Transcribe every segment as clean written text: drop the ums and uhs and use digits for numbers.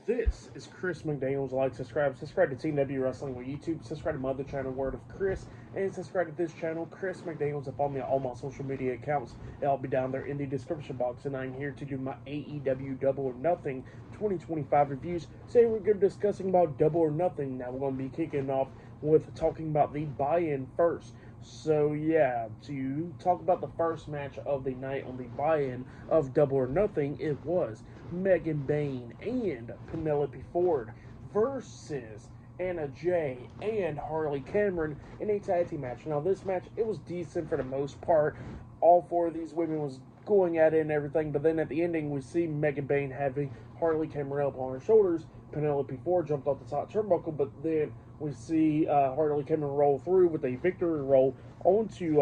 This is Chris McDaniels. Like, subscribe to Team W Wrestling on YouTube, subscribe to my other channel, Word of Chris, and subscribe to this channel, Chris McDaniels, and follow me on all my social media accounts. It'll be down there in the description box, and I'm here to do my AEW Double or Nothing 2025 reviews. Today we're going to be discussing about Double or Nothing. Now we're going to be kicking off with talking about the buy-in first. So yeah, to talk about the first match of the night on the buy-in of Double or Nothing, it was Megan Bayne and Penelope Ford versus Anna Jay and Harley Cameron in a tag team match. Now this match, it was decent for the most part. All four of these women was going at it and everything, but then at the ending we see Megan Bayne having Harley Cameron up on her shoulders. Penelope Ford jumped off the top turnbuckle, but then we see Harley Cameron roll through with a victory roll onto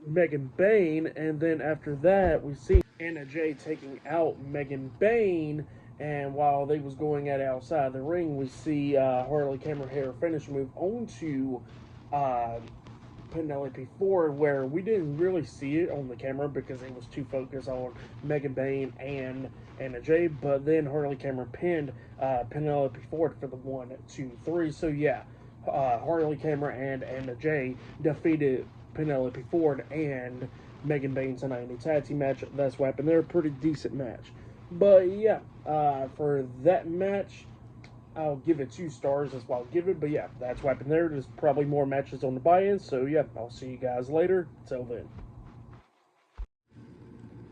Megan Bayne, and then after that we see Anna Jay taking out Megan Bayne, and while they was going at it outside the ring, we see Harley Cameron hit her finish move onto uh, Penelope Ford, where we didn't really see it on the camera because it was too focused on Megan Bayne and Anna Jay, but then Harley Cameron pinned Penelope Ford for the 1, 2, 3. So yeah, Harley Cameron and Anna Jay defeated Penelope Ford and Megan Bayne tonight in a tag team match. That's what happened. They're a pretty decent match. But yeah, for that match, I'll give it 2 stars. That's what I'll give it. But yeah, that's what happened there. There's probably more matches on the buy-in. So yeah, I'll see you guys later. Till then.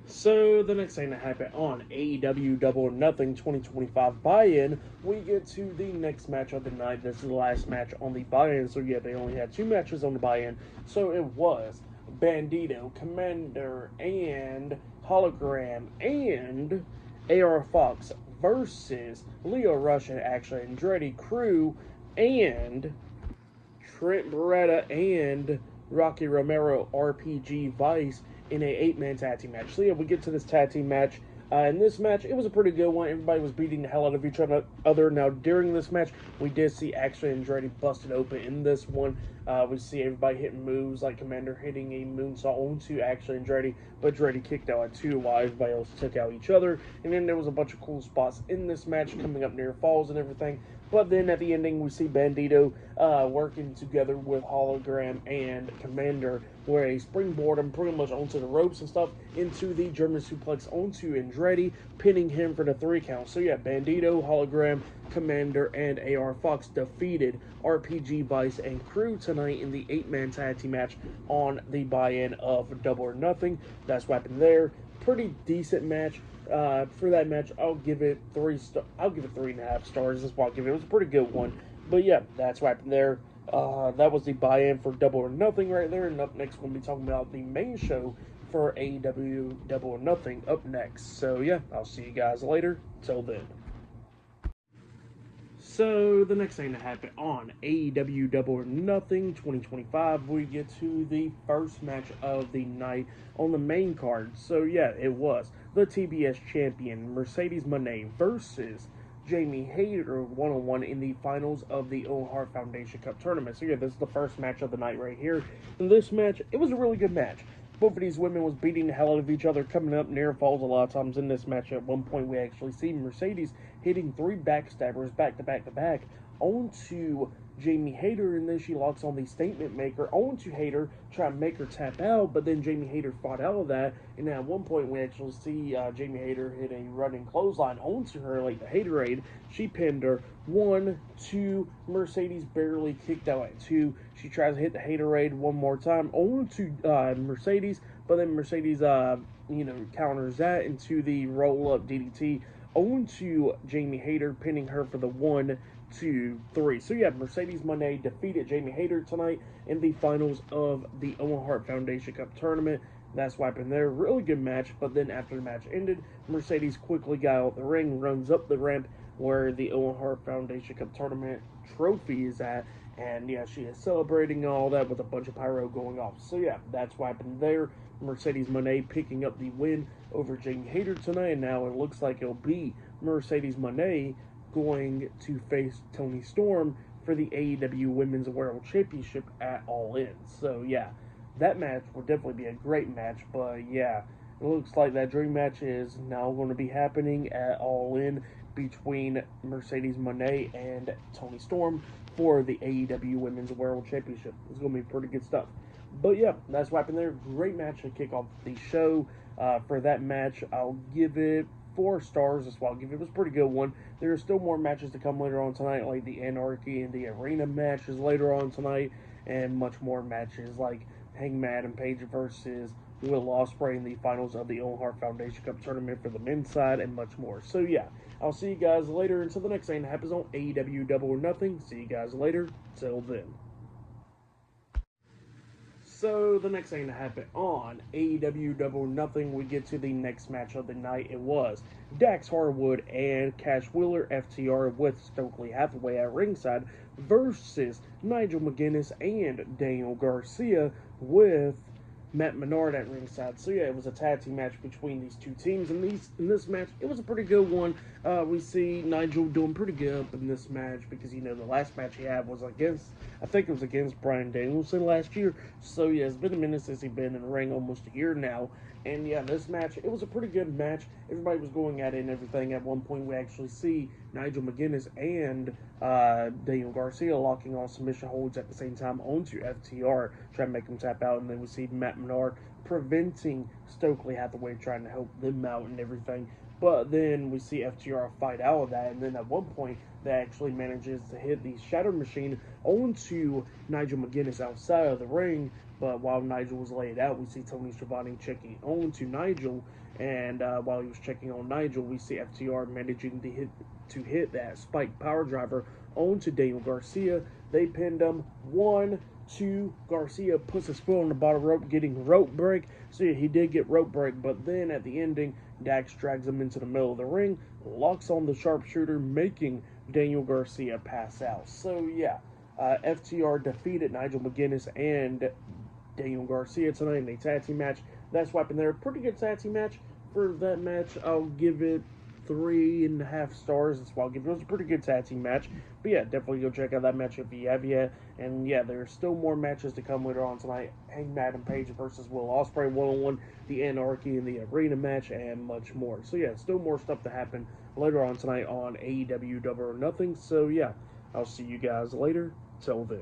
So the next thing that happened on AEW Double or Nothing 2025 buy-in, we get to the next match of the night. This is the last match on the buy-in. So yeah, they only had 2 matches on the buy-in. So it was Bandito, Commander, and Hologram, and AR Fox versus Leo Rush and Action Andretti Crew, and Trent Beretta and Rocky Romero RPG Vice in a 8-man tag team match. So yeah, we get to this tag team match. In this match, it was a pretty good one. Everybody was beating the hell out of each other. Now, during this match, we did see Action Andretti busted open in this one. We see everybody hitting moves, like Commander hitting a moonsault onto Action Andretti, but Andretti kicked out at 2 while everybody else took out each other. And then there was a bunch of cool spots in this match coming up near falls and everything. But then at the ending, we see Bandito working together with Hologram and Commander, where he springboard him pretty much onto the ropes and stuff into the German suplex onto Andretti, pinning him for the 3 count. So yeah, Bandito, Hologram, Commander, and AR Fox defeated RPG Vice and Crew tonight in the 8-man tag team match on the buy-in of Double or Nothing. That's what happened there. Pretty decent match. For that match, I'll give it 3 I'll give it 3.5 stars. That's what I'll give it. It was a pretty good one. But yeah, that's what happened there. That was the buy-in for Double or Nothing right there. And up next, we'll be talking about the main show for AEW Double or Nothing up next. So yeah, I'll see you guys later. Till then. So the next thing that happened on AEW Double or Nothing 2025, we get to the first match of the night on the main card. So yeah, it was the TBS champion Mercedes Moné versus Jamie Hayter 1-on-1 in the finals of the Owen Hart Foundation Cup tournament. So yeah, this is the first match of the night right here. In this match, it was a really good match. Both of these women was beating the hell out of each other, coming up near falls a lot of times in this match. At one point, we actually see Mercedes hitting 3 backstabbers back to back to back onto Jamie Hayter, and then she locks on the statement maker onto Hayter, trying to make her tap out, but then Jamie Hayter fought out of that, and at one point we actually see Jamie Hayter hit a running clothesline onto her like the Haterade. She pinned her. 1, 2, Mercedes barely kicked out at 2. She tries to hit the Haterade one more time onto Mercedes, but then Mercedes counters that into the roll-up DDT onto Jamie Hayter, pinning her for the 1, 2, 3. So yeah, Mercedes Moné defeated Jamie Hayter tonight in the finals of the Owen Hart Foundation Cup tournament. That's what happened there. Really good match, but then after the match ended, Mercedes quickly got out the ring, runs up the ramp where the Owen Hart Foundation Cup tournament trophy is at, and yeah, she is celebrating all that with a bunch of pyro going off. So yeah, that's what happened there. Mercedes Moné picking up the win over Jamie Hayter tonight, and now it looks like it'll be Mercedes Moné going to face Toni Storm for the AEW Women's World Championship at All In. So yeah, that match will definitely be a great match, but yeah, it looks like that dream match is now going to be happening at All In between Mercedes Moné and Toni Storm for the AEW Women's World Championship. It's going to be pretty good stuff. But yeah, that's what happened there. Great match to kick off the show. For that match, I'll give it 4 stars as well. It was a pretty good one. There are still more matches to come later on tonight, like the Anarchy and the Arena matches later on tonight, and much more matches like Hangman and Page versus Will Ospreay in the finals of the Owen Hart Foundation Cup tournament for the men's side, and much more. So yeah, I'll see you guys later until the next thing that happens on AEW Double or Nothing. See you guys later. Till then. So the next thing to happen on AEW Double or Nothing, we get to the next match of the night. It was Dax Harwood and Cash Wheeler FTR with Stokely Hathaway at ringside versus Nigel McGuinness and Daniel Garcia with Matt Menard at ringside. So yeah, it was a tag team match between these two teams, and in this match, it was a pretty good one. We see Nigel doing pretty good in this match because the last match he had was against, I think it was against Bryan Danielson last year. So yeah, it's been a minute since he's been in the ring, almost a year now. And yeah, this match, it was a pretty good match. Everybody was going at it and everything. At one point, we actually see Nigel McGuinness and Daniel Garcia locking on submission holds at the same time onto FTR, trying to make him tap out. And then we see Matt Menard preventing Stokely Hathaway, trying to help them out and everything. But then we see FTR fight out of that. And then at one point, they actually manages to hit the Shatter Machine onto Nigel McGuinness outside of the ring. But while Nigel was laid out, we see Tony Schiavone checking on to Nigel. And while he was checking on Nigel, we see FTR managing to hit that spike power driver onto Daniel Garcia. They pinned him. 1, 2. Garcia puts his foot on the bottom rope, getting rope break. So yeah, he did get rope break. But then at the ending, Dax drags him into the middle of the ring, locks on the sharpshooter, making Daniel Garcia pass out. So yeah, FTR defeated Nigel McGuinness and Daniel Garcia tonight in a tag team match. That's what happened there. Pretty good tag team match. For that match, I'll give it 3.5 stars. That's why I'll give it. It was a pretty good tag team match. But yeah, definitely go check out that match if you have yet. And yeah, there's still more matches to come later on tonight. Hangman and Page versus Will Ospreay 1-on-1, the Anarchy and the Arena match, and much more. So yeah, still more stuff to happen later on tonight on AEW Double or Nothing. So yeah, I'll see you guys later. Till then.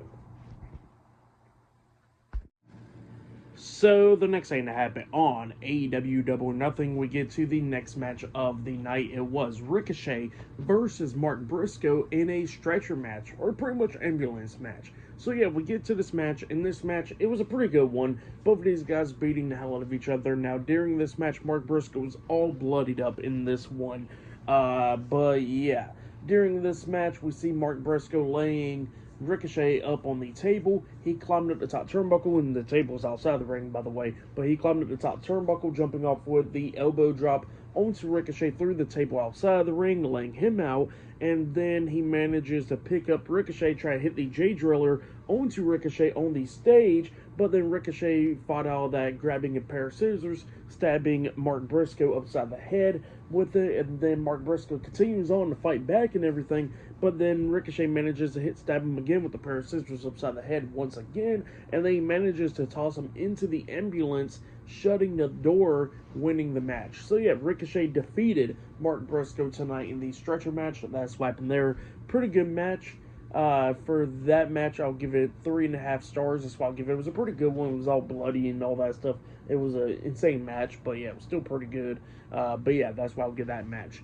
So the next thing to happen on AEW Double or Nothing, we get to the next match of the night. It was Ricochet versus Mark Briscoe in a stretcher match, or pretty much ambulance match. So yeah, we get to this match. In this match, it was a pretty good one. Both of these guys beating the hell out of each other. Now during this match, Mark Briscoe was all bloodied up in this one. But yeah, during this match, we see Mark Briscoe laying Ricochet up on the table. He climbed up the top turnbuckle, and the table is outside the ring, by the way. But he climbed up the top turnbuckle, jumping off with the elbow drop onto Ricochet through the table outside the ring, laying him out. And then he manages to pick up Ricochet, try to hit the J Driller onto Ricochet on the stage. But then Ricochet fought out of that, grabbing a pair of scissors, stabbing Mark Briscoe upside the head with it. And then Mark Briscoe continues on to fight back and everything. But then Ricochet manages to stab him again with a pair of scissors upside the head once again. And then he manages to toss him into the ambulance, shutting the door, winning the match. So yeah, Ricochet defeated Mark Briscoe tonight in the stretcher match. That's what happened there. Pretty good match. For that match, I'll give it 3.5 stars. That's why I'll give it. It was a pretty good one. It was all bloody and all that stuff. It was an insane match, but yeah, it was still pretty good. But yeah, that's why I'll give that match.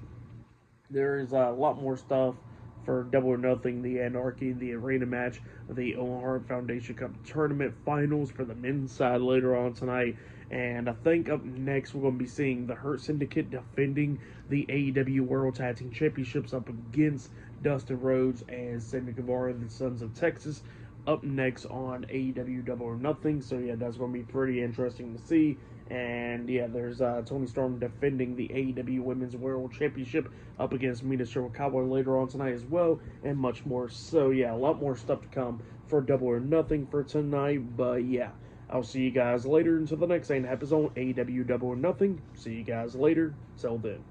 There is a lot more stuff for Double or Nothing, the Anarchy, the Arena match, the Owen Hart Foundation Cup tournament finals for the men's side later on tonight. And I think up next we're going to be seeing the Hurt Syndicate defending the AEW World Tag Team Championships up against Dustin Rhodes and Sammy Guevara, the Sons of Texas, up next on AEW Double or Nothing. So yeah, that's going to be pretty interesting to see. And yeah, there's Toni Storm defending the AEW Women's World Championship up against Mina Shirakawa later on tonight as well, and much more. So yeah, a lot more stuff to come for Double or Nothing for tonight. But yeah, I'll see you guys later until the next thing that happens on AEW Double or Nothing. See you guys later. Till then.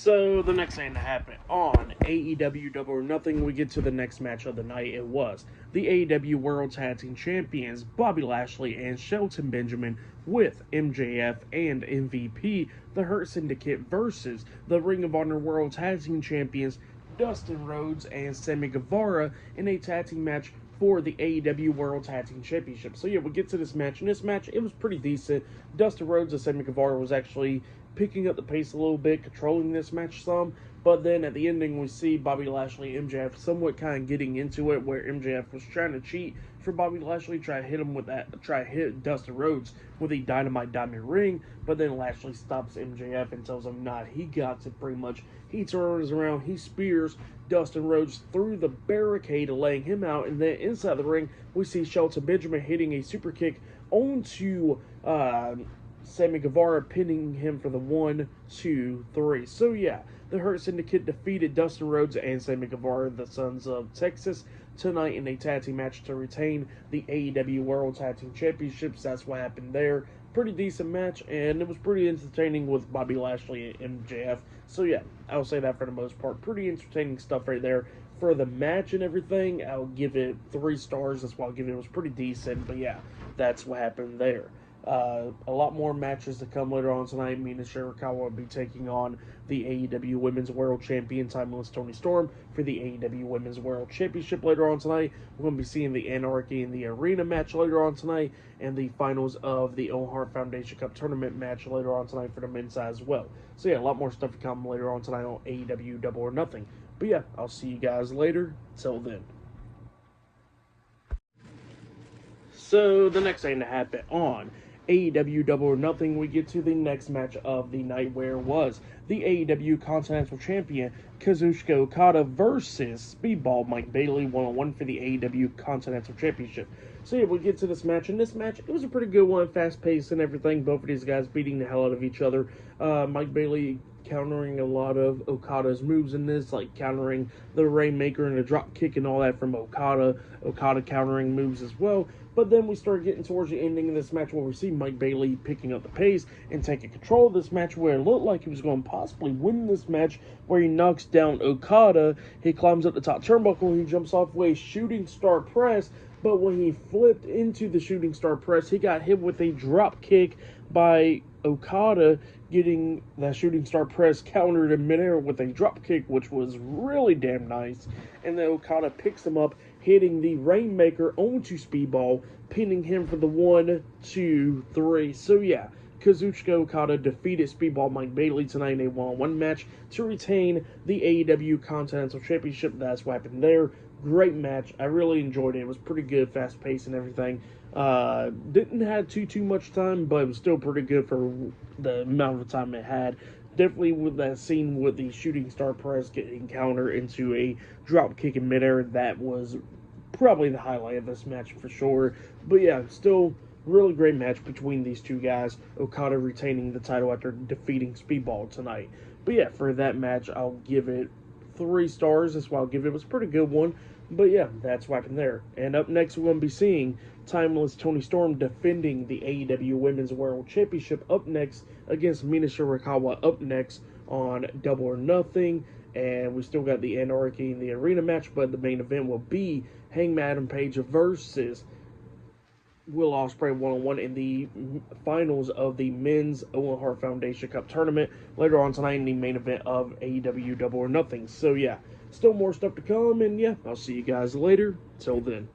So the next thing to happen on AEW Double or Nothing, we get to the next match of the night. It was the AEW World Tag Team Champions Bobby Lashley and Shelton Benjamin with MJF and MVP, the Hurt Syndicate versus the Ring of Honor World Tag Team Champions Dustin Rhodes and Sammy Guevara in a tag team match for the AEW World Tag Team Championship. So yeah, we'll get to this match. In this match, it was pretty decent. Dustin Rhodes and Sammy Guevara was actually picking up the pace a little bit, controlling this match some, but then at the ending we see Bobby Lashley and MJF somewhat kind of getting into it, where MJF was trying to cheat for Bobby Lashley, try to hit Dustin Rhodes with a Dynamite Diamond Ring, but then Lashley stops MJF and tells him not, he got it pretty much. He turns around, he spears Dustin Rhodes through the barricade, laying him out, and then inside the ring we see Shelton Benjamin hitting a super kick onto Sammy Guevara, pinning him for the 1, 2, 3. So yeah, the Hurt Syndicate defeated Dustin Rhodes and Sammy Guevara, the Sons of Texas, tonight in a tag team match to retain the AEW World Tag Team Championships. That's what happened there. Pretty decent match, and it was pretty entertaining with Bobby Lashley and MJF. So yeah, I'll say that for the most part. Pretty entertaining stuff right there. For the match and everything, I'll give it 3 stars. That's why I'll give it. It was pretty decent, but yeah, that's what happened there. A lot more matches to come later on tonight. Mina Shirakawa will be taking on the AEW Women's World Champion, Timeless Toni Storm, for the AEW Women's World Championship later on tonight. We're going to be seeing the Anarchy in the Arena match later on tonight, and the finals of the Owen Hart Foundation Cup Tournament match later on tonight for the men's side as well. So yeah, a lot more stuff to come later on tonight on AEW Double or Nothing. But yeah, I'll see you guys later. Till then. So the next thing to happen on AEW Double or Nothing, we get to the next match of the night, where it was the AEW Continental Champion Kazuchika Okada versus Speedball Mike Bailey, 1-on-1 for the AEW Continental Championship. So yeah, we get to this match. In this match, it was a pretty good one, fast-paced and everything. Both of these guys beating the hell out of each other. Mike Bailey countering a lot of Okada's moves in this, like countering the Rainmaker and the drop kick and all that from Okada. Okada countering moves as well. But then we start getting towards the ending of this match, where we see Mike Bailey picking up the pace and taking control of this match, where it looked like he was going to possibly win this match, where he knocks down Okada. He climbs up the top turnbuckle, he jumps off with a shooting star press, but when he flipped into the shooting star press, he got hit with a drop kick by Okada, getting that shooting star press countered in midair with a drop kick, which was really damn nice. And then Okada picks him up, hitting the Rainmaker onto Speedball, pinning him for the 1, 2, 3. So yeah, Kazuchika Okada defeated Speedball Mike Bailey tonight in a 1-on-1 match to retain the AEW Continental Championship. That's what happened there. Great match. I really enjoyed it. It was pretty good, fast paced and everything. Didn't have too much time, but it was still pretty good for the amount of time it had. Definitely with that scene with the shooting star press getting counter into a drop kick in midair, that was probably the highlight of this match for sure. But yeah, still really great match between these two guys. Okada retaining the title after defeating Speedball tonight. But yeah, for that match, I'll give it 3 stars. That's why I'll give it. It was a pretty good one. But yeah, that's what happened there. And up next, we're going to be seeing Timeless Toni Storm defending the AEW Women's World Championship up next against Mina Shirakawa up next on Double or Nothing. And we still got the Anarchy in the Arena match, but the main event will be Hangman Adam Page versus Will Ospreay 1-on-1 in the finals of the Men's Owen Hart Foundation Cup Tournament later on tonight in the main event of AEW Double or Nothing. So yeah, still more stuff to come, and yeah, I'll see you guys later. Till then.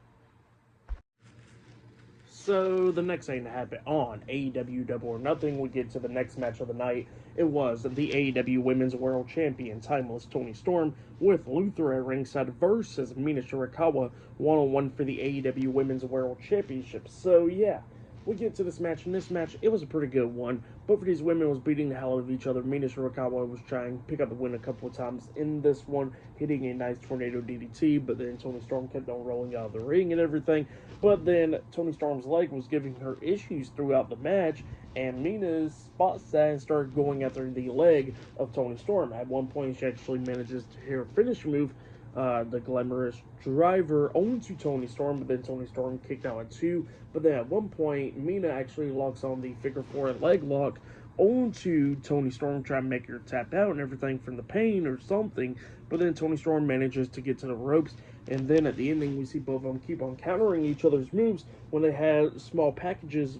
So the next thing to happen on AEW Double or Nothing, we get to the next match of the night. It was the AEW Women's World Champion, Timeless Toni Storm, with Luther at ringside versus Mina Shirakawa, 1-on-1 for the AEW Women's World Championship. So yeah, we get to this match. In this match, it was a pretty good one. Both of these women was beating the hell out of each other. Mina Shirakawa was trying to pick up the win a couple of times in this one, hitting a nice tornado DDT, but then Toni Storm kept on rolling out of the ring and everything. But then Toni Storm's leg was giving her issues throughout the match, and Mina's spot that and started going after the leg of Toni Storm. At one point, she actually manages to hit her finish move, the Glamorous Driver, onto Toni Storm, but then Toni Storm kicked out at 2. But then at one point, Mina actually locks on the figure 4 leg lock onto Tony Storm, trying to make her tap out and everything from the pain or something. But then Tony Storm manages to get to the ropes, and then at the ending, we see both of them keep on countering each other's moves when they had small packages,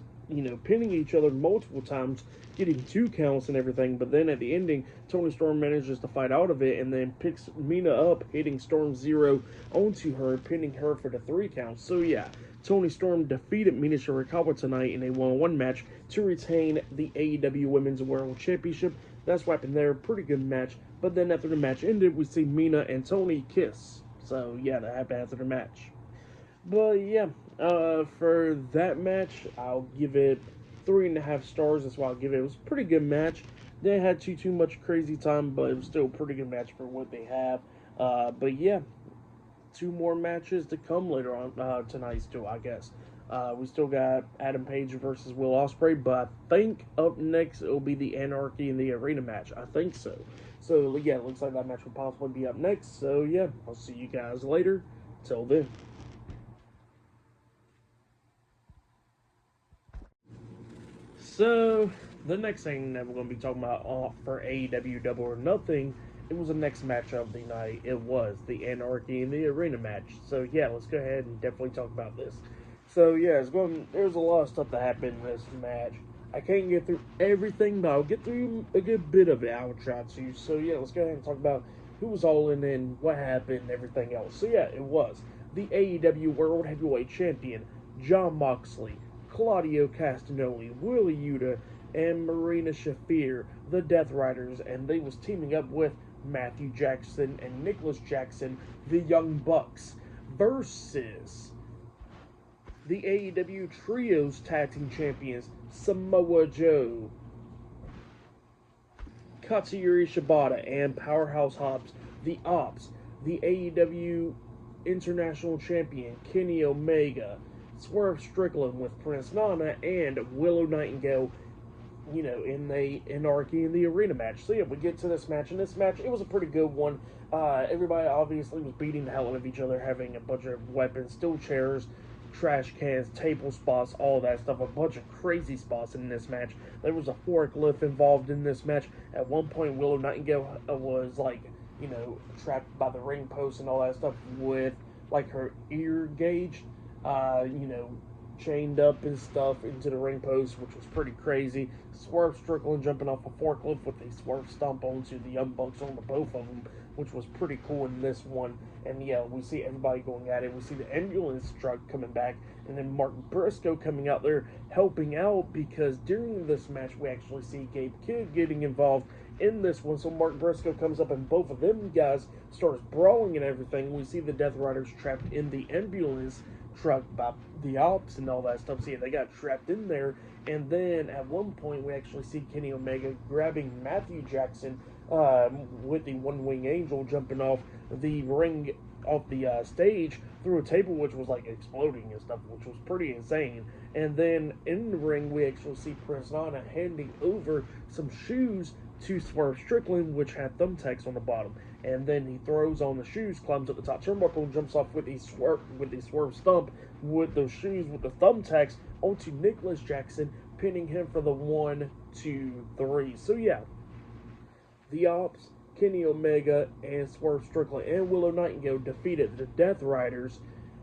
pinning each other multiple times, getting 2 counts and everything. But then at the ending, Tony Storm manages to fight out of it and then picks Mina up, hitting Storm Zero onto her, pinning her for the 3 counts. So yeah, Tony Storm defeated Mina Shirakawa tonight in a 1-on-1 match to retain the AEW Women's World Championship. That's what happened there. Pretty good match. But then after the match ended, we see Mina and Tony kiss. So yeah, that happened after the match. But yeah, for that match, I'll give it 3.5 stars. That's why I'll give it. It was a pretty good match. They had too much crazy time, but it was still a pretty good match for what they have. But yeah, 2 more matches to come later on tonight still, I guess. We still got Adam Page versus Will Ospreay, but I think up next it'll be the Anarchy in the Arena match. I think so. So yeah, it looks like that match will possibly be up next. So yeah, I'll see you guys later. Till then. So the next thing that we're going to be talking about for AEW Double or Nothing, it was the next match of the night. It was the Anarchy in the Arena match. So yeah, let's go ahead and definitely talk about this. So yeah, there's a lot of stuff that happened in this match. I can't get through everything, but I'll get through a good bit of it. I will try to. So yeah, let's go ahead and talk about who was all in and what happened and everything else. So yeah, it was the AEW World Heavyweight Champion, Jon Moxley, Claudio Castagnoli, Wheeler Yuta, and Marina Shafir, the Death Riders, and they was teaming up with Matthew Jackson and Nicholas Jackson, the Young Bucks, versus the AEW Trios Tag Team Champions, Samoa Joe, Katsuyori Shibata, and Powerhouse Hobbs, the Ops, the AEW International Champion, Kenny Omega, Swerve Strickland with Prince Nana, and Willow Nightingale, in the Anarchy in the Arena match. So yeah, we get to this match, and this match, it was a pretty good one. Everybody obviously was beating the hell out of each other, having a bunch of weapons, steel chairs, trash cans, table spots, all that stuff, a bunch of crazy spots in this match. There was a forklift involved in this match. At one point, Willow Nightingale was trapped by the ring post and all that stuff with her ear gauged, chained up and stuff into the ring post, which was pretty crazy. Swerve Strickland jumping off a forklift with a swerve stomp onto the Young Bucks on the both of them, which was pretty cool in this one. And yeah, we see everybody going at it. We see the ambulance truck coming back, and then Mark Briscoe coming out there helping out, because during this match we actually see Gabe Kidd getting involved in this one. So Mark Briscoe comes up and both of them guys starts brawling and everything. We see the Death Riders trapped in the ambulance truck by the Ops and all that stuff. So yeah, they got trapped in there. And then at one point we actually see Kenny Omega grabbing Matthew Jackson with the One Wing Angel, jumping off the ring, off the stage through a table, which was exploding and stuff, which was pretty insane. And then in the ring we actually see Prince Nana handing over some shoes to Swerve Strickland, which had thumbtacks on the bottom. And then he throws on the shoes, climbs up the top turnbuckle, and jumps off with the swerve stomp with those shoes with the thumbtacks onto Nicholas Jackson, pinning him for the 1, 2, 3. So yeah, the Ops, Kenny Omega, and Swerve Strickland and Willow Nightingale defeated the Death Riders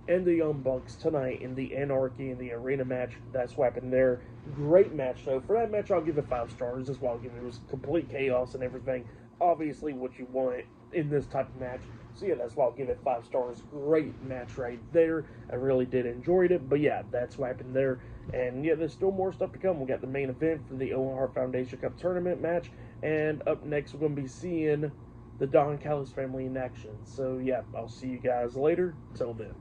and the Young Bucks tonight in the Anarchy in the Arena match. That's what happened there. Great match, though. For that match, I'll give it 5 stars. That's why I'll give it. It was complete chaos and everything. Obviously, what you want in this type of match. So yeah, that's why I'll give it 5 stars. Great match right there. I really did enjoy it. But yeah, that's what happened there. And yeah, there's still more stuff to come. We got the main event for the Owen Hart Foundation Cup tournament match. And up next, we're going to be seeing the Don Callis family in action. So yeah, I'll see you guys later. Till then.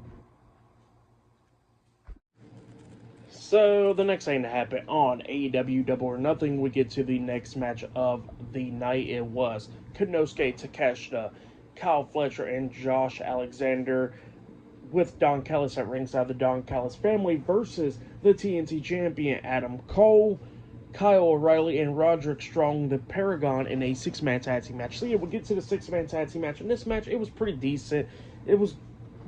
So, the next thing to happen on AEW Double or Nothing, we get to the next match of the night. It was Konosuke Takeshita, Kyle Fletcher, and Josh Alexander with Don Callis at ringside, the Don Callis family, versus the TNT champion Adam Cole, Kyle O'Reilly, and Roderick Strong, the Paragon, in a 6-man tag team match. So yeah, we'll get to the 6-man tag team match. In this match, it was pretty decent. It was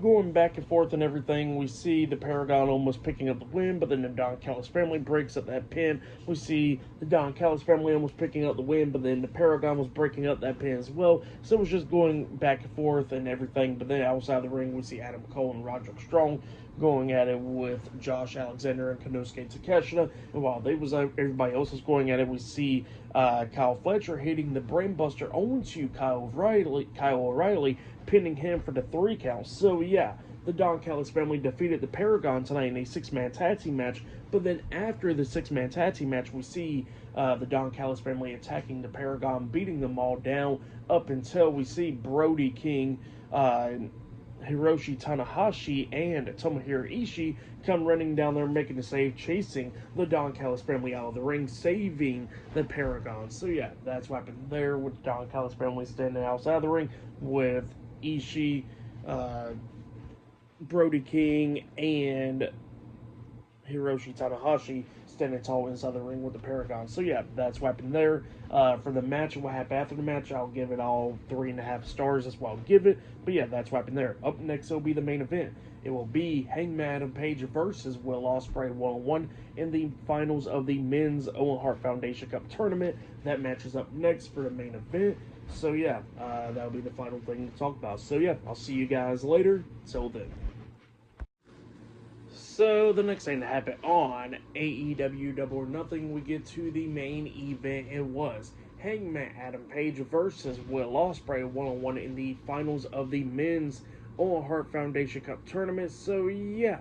going back and forth and everything. We see the Paragon almost picking up the win, but then the Don Callis family breaks up that pin. We see the Don Callis family almost picking up the win, but then the Paragon was breaking up that pin as well. So it was just going back and forth and everything. But then outside the ring, we see Adam Cole and Roderick Strong going at it with Josh Alexander and Konosuke Takeshita. And while everybody else was going at it, we see Kyle Fletcher hitting the Brainbuster onto Kyle O'Reilly, pinning him for the 3 count. So yeah, the Don Callis family defeated the Paragon tonight in a 6-man tag team match. But then after the 6-man tag team match, we see the Don Callis family attacking the Paragon, beating them all down up until we see Brody King, Hiroshi Tanahashi, and Tomohiro Ishii come running down there, making the save, chasing the Don Callis family out of the ring, saving the Paragon. So yeah, that's what happened there with the Don Callis family standing outside the ring with Ishii, Brody King, and Hiroshi Tanahashi standing tall inside the ring with the Paragon. So yeah, that's what happened there. For the match and what happened after the match, I'll give it all 3.5 stars. That's what I'll give it. But yeah, that's what happened there. Up next, it'll be the main event. It will be Hangman Adam Page versus Will Ospreay 1-on-1 in the finals of the Men's Owen Hart Foundation Cup tournament. That match is up next for the main event. So yeah, that'll be the final thing to talk about. So yeah, I'll see you guys later. Till then. So the next thing that happened on AEW Double or Nothing, we get to the main event. It was Hangman Adam Page versus Will Ospreay 1-on-1 in the finals of the Men's Owen Hart Foundation Cup tournament. So yeah,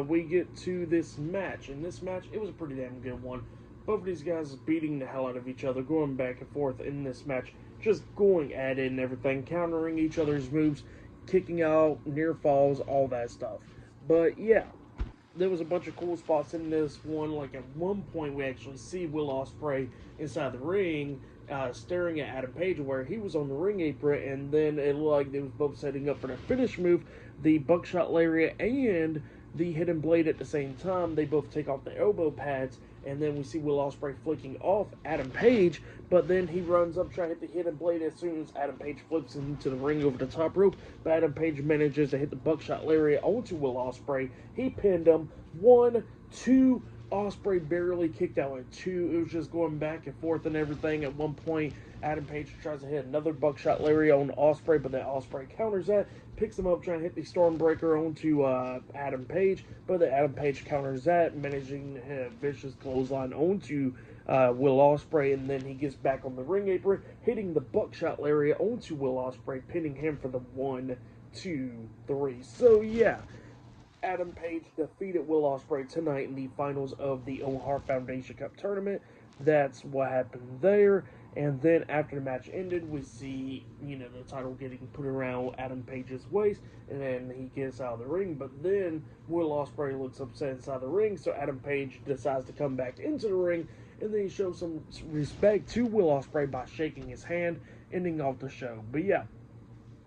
we get to this match. In this match, it was a pretty damn good one. Both of these guys beating the hell out of each other, going back and forth in this match, just going at it and everything, countering each other's moves, kicking out, near falls, all that stuff. But yeah, there was a bunch of cool spots in this one. Like at one point, we actually see Will Ospreay inside the ring, staring at Adam Page, where he was on the ring apron, and then it looked like they was both setting up for their finish move, the buckshot lariat and the hidden blade at the same time. They both take off the elbow pads, and then we see Will Ospreay flicking off Adam Page, but then he runs up trying to hit the hidden blade as soon as Adam Page flips into the ring over the top rope. But Adam Page manages to hit the buckshot lariat onto Will Ospreay. He pinned him. 1, 2. Ospreay barely kicked out at 2. It was just going back and forth and everything. At one point, Adam Page tries to hit another buckshot lariat on Ospreay, but then Ospreay counters that, picks him up, trying to hit the Stormbreaker onto Adam Page, but then Adam Page counters that, managing to hit a vicious clothesline onto Will Ospreay, and then he gets back on the ring apron, hitting the buckshot lariat onto Will Ospreay, pinning him for the 1, 2, 3. So yeah, Adam Page defeated Will Ospreay tonight in the finals of the Owen Hart Foundation Cup tournament. That's what happened there. And then after the match ended, we see, the title getting put around Adam Page's waist, and then he gets out of the ring. But then Will Ospreay looks upset inside the ring, so Adam Page decides to come back into the ring, and then he shows some respect to Will Ospreay by shaking his hand, ending off the show. But yeah,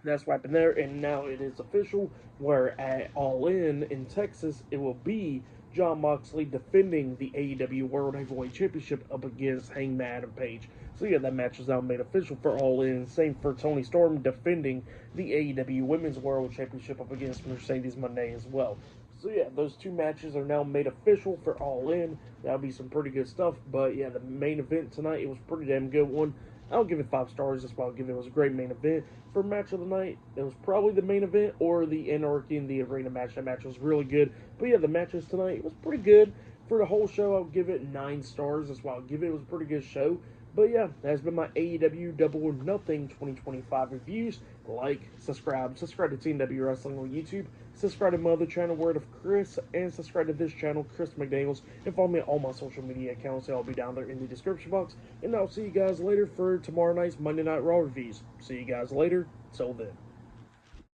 that's what happened there, and now it is official, where at All In Texas, it will be Jon Moxley defending the AEW World Heavyweight Championship up against Hangman Adam Page. So yeah, that match is now made official for All In. Same for Toni Storm defending the AEW Women's World Championship up against Mercedes Moné as well. So yeah, those two matches are now made official for All In. That'll be some pretty good stuff. But yeah, the main event tonight, it was a pretty damn good one. I'll give it 5 stars. That's why I'll give it. It was a great main event. For match of the night, it was probably the main event or the Anarchy in the Arena match. That match was really good. But yeah, the matches tonight, it was pretty good. For the whole show, I'll give it 9 stars. That's why I'll give it. It was a pretty good show. But yeah, that's been my AEW Double or Nothing 2025 reviews. Like, subscribe to TNW Wrestling on YouTube. Subscribe to my other channel, Word of Chris, and subscribe to this channel, Chris McDaniels, and follow me on all my social media accounts. They'll be down there in the description box. And I'll see you guys later for tomorrow night's Monday Night Raw reviews. See you guys later. Till then.